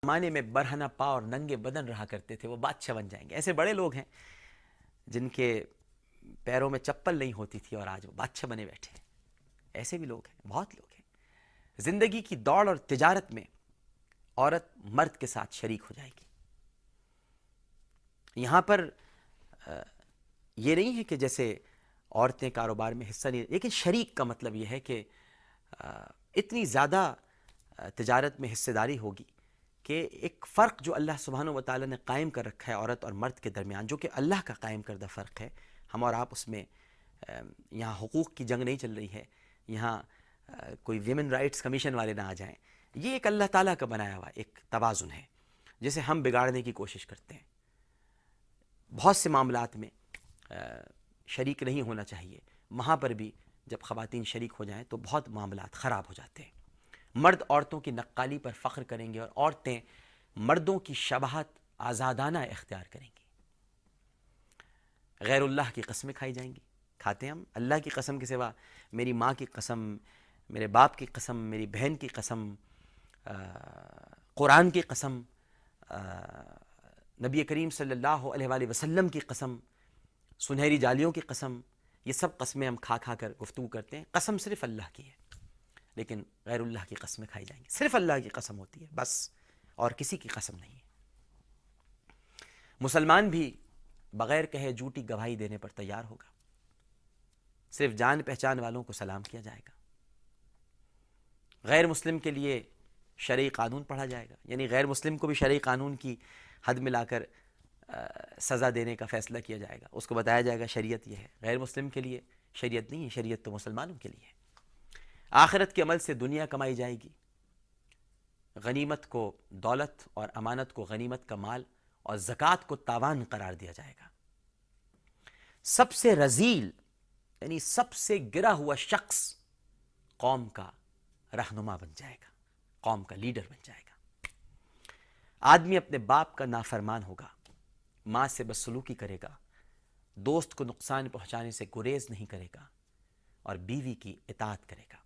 زمانے میں برہنہ پا اور ننگے بدن رہا کرتے تھے وہ بادشاہ بن جائیں گے. ایسے بڑے لوگ ہیں جن کے پیروں میں چپل نہیں ہوتی تھی اور آج وہ بادشاہ بنے بیٹھے ہیں. ایسے بھی لوگ ہیں, بہت لوگ ہیں. زندگی کی دوڑ اور تجارت میں عورت مرد کے ساتھ شریک ہو جائے گی. یہاں پر یہ نہیں ہے کہ جیسے عورتیں کاروبار میں حصہ نہیں, لیکن شریک کا مطلب یہ ہے کہ اتنی زیادہ تجارت میں حصہ داری ہوگی کہ ایک فرق جو اللہ سبحانہ و تعالیٰ نے قائم کر رکھا ہے عورت اور مرد کے درمیان, جو کہ اللہ کا قائم کردہ فرق ہے, ہم اور آپ اس میں یہاں حقوق کی جنگ نہیں چل رہی ہے, یہاں کوئی ویمن رائٹس کمیشن والے نہ آ جائیں. یہ ایک اللہ تعالیٰ کا بنایا ہوا ایک توازن ہے جسے ہم بگاڑنے کی کوشش کرتے ہیں. بہت سے معاملات میں شریک نہیں ہونا چاہیے, وہاں پر بھی جب خواتین شریک ہو جائیں تو بہت معاملات خراب ہو جاتے ہیں. مرد عورتوں کی نقالی پر فخر کریں گے اور عورتیں مردوں کی شباہت آزادانہ اختیار کریں گی. غیر اللہ کی قسمیں کھائی جائیں گی. کھاتے ہیں ہم اللہ کی قسم کے سوا, میری ماں کی قسم, میرے باپ کی قسم, میری بہن کی قسم, قرآن کی قسم, نبی کریم صلی اللہ علیہ وآلہ وسلم کی قسم, سنہری جالیوں کی قسم. یہ سب قسمیں ہم کھا کھا کر گفتگو کرتے ہیں. قسم صرف اللہ کی ہے, لیکن غیر اللہ کی قسمیں کھائی جائیں گی. صرف اللہ کی قسم ہوتی ہے بس, اور کسی کی قسم نہیں ہے. مسلمان بھی بغیر کہے جھوٹی گواہی دینے پر تیار ہوگا. صرف جان پہچان والوں کو سلام کیا جائے گا. غیر مسلم کے لیے شرعی قانون پڑھا جائے گا, یعنی غیر مسلم کو بھی شرعی قانون کی حد میں لا کر سزا دینے کا فیصلہ کیا جائے گا. اس کو بتایا جائے گا شریعت یہ ہے. غیر مسلم کے لیے شریعت نہیں ہے, شریعت تو مسلمانوں کے لیے ہے. آخرت کے عمل سے دنیا کمائی جائے گی, غنیمت کو دولت اور امانت کو غنیمت کا مال اور زکوٰۃ کو تاوان قرار دیا جائے گا. سب سے رذیل یعنی سب سے گرا ہوا شخص قوم کا رہنما بن جائے گا, قوم کا لیڈر بن جائے گا. آدمی اپنے باپ کا نافرمان ہوگا, ماں سے بدسلوکی کرے گا, دوست کو نقصان پہنچانے سے گریز نہیں کرے گا, اور بیوی کی اطاعت کرے گا.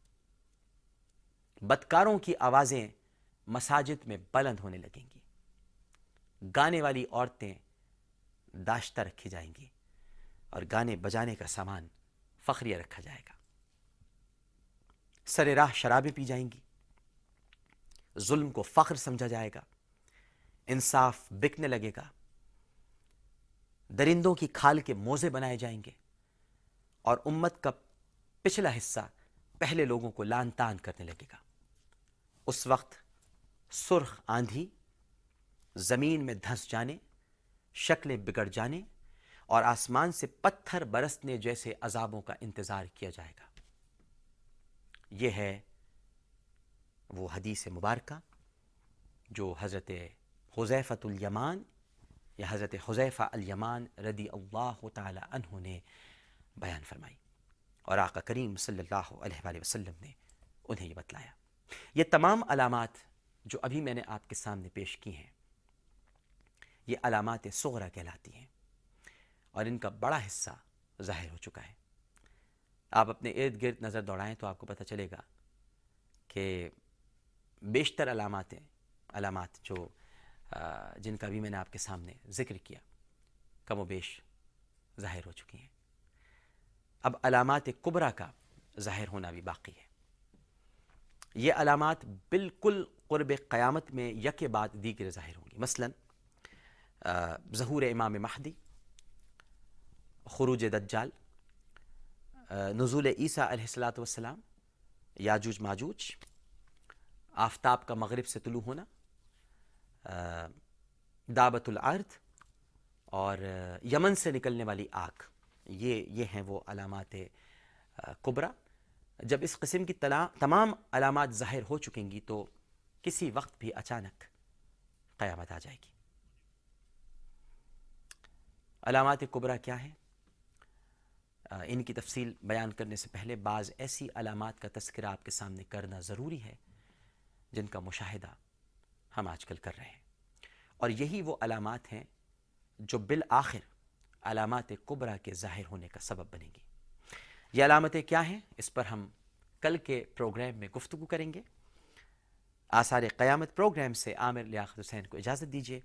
بدکاروں کی آوازیں مساجد میں بلند ہونے لگیں گی. گانے والی عورتیں داشتہ رکھی جائیں گی, اور گانے بجانے کا سامان فخریہ رکھا جائے گا. سر راہ شرابیں پی جائیں گی, ظلم کو فخر سمجھا جائے گا, انصاف بکنے لگے گا, درندوں کی کھال کے موزے بنائے جائیں گے, اور امت کا پچھلا حصہ پہلے لوگوں کو لان تان کرنے لگے گا. اس وقت سرخ آندھی, زمین میں دھنس جانے, شکلیں بگڑ جانے اور آسمان سے پتھر برسنے جیسے عذابوں کا انتظار کیا جائے گا. یہ ہے وہ حدیث مبارکہ جو حضرت حذیفۃ الیمان یا حضرت حذیفہ الیمان رضی اللہ تعالی عنہ نے بیان فرمائی, اور آقا کریم صلی اللہ علیہ وآلہ وسلم نے انہیں یہ بتلایا. یہ تمام علامات جو ابھی میں نے آپ کے سامنے پیش کی ہیں, یہ علامات صغرا کہلاتی ہیں, اور ان کا بڑا حصہ ظاہر ہو چکا ہے. آپ اپنے ارد گرد نظر دوڑائیں تو آپ کو پتہ چلے گا کہ بیشتر علامات جو جن کا بھی میں نے آپ کے سامنے ذکر کیا, کم و بیش ظاہر ہو چکی ہیں. اب علامات کبریٰ کا ظاہر ہونا بھی باقی ہے. یہ علامات بالکل قرب قیامت میں یک بعد دیگر ظاہر ہوں گی. مثلاً ظہور امام مہدی, خروج دجال, نزول عیسیٰ علیہ السلام, یاجوج ماجوج, آفتاب کا مغرب سے طلوع ہونا, دعوت الارض, اور یمن سے نکلنے والی آگ. یہ ہیں وہ علامات کبریٰ. جب اس قسم کی تمام علامات ظاہر ہو چکیں گی تو کسی وقت بھی اچانک قیامت آ جائے گی. علامات کبریٰ کیا ہیں؟ ان کی تفصیل بیان کرنے سے پہلے بعض ایسی علامات کا تذکرہ آپ کے سامنے کرنا ضروری ہے جن کا مشاہدہ ہم آج کل کر رہے ہیں, اور یہی وہ علامات ہیں جو بالآخر علامات کبریٰ کے ظاہر ہونے کا سبب بنیں گی. یہ علامتیں کیا ہیں, اس پر ہم کل کے پروگرام میں گفتگو کریں گے. آثار قیامت پروگرام سے عامر لیاقت حسین کو اجازت دیجیے.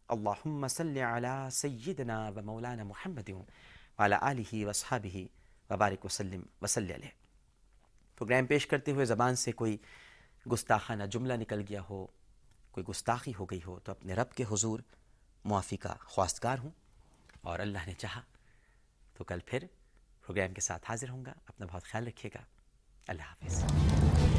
اللہم صلی علی سیدنا و مولانا محمد وعلی آلہ واصحابہ وبارک وسلم وصلی علیہ. پروگرام پیش کرتے ہوئے زبان سے کوئی گستاخانہ جملہ نکل گیا ہو، کوئی گستاخی ہو گئی ہو تو اپنے رب کے حضور معافی کا خواستگار ہوں، اور اللہ نے چاہا تو کل پھر پروگرام کے ساتھ حاضر ہوں گا. اپنا بہت خیال رکھیے گا. اللہ حافظ.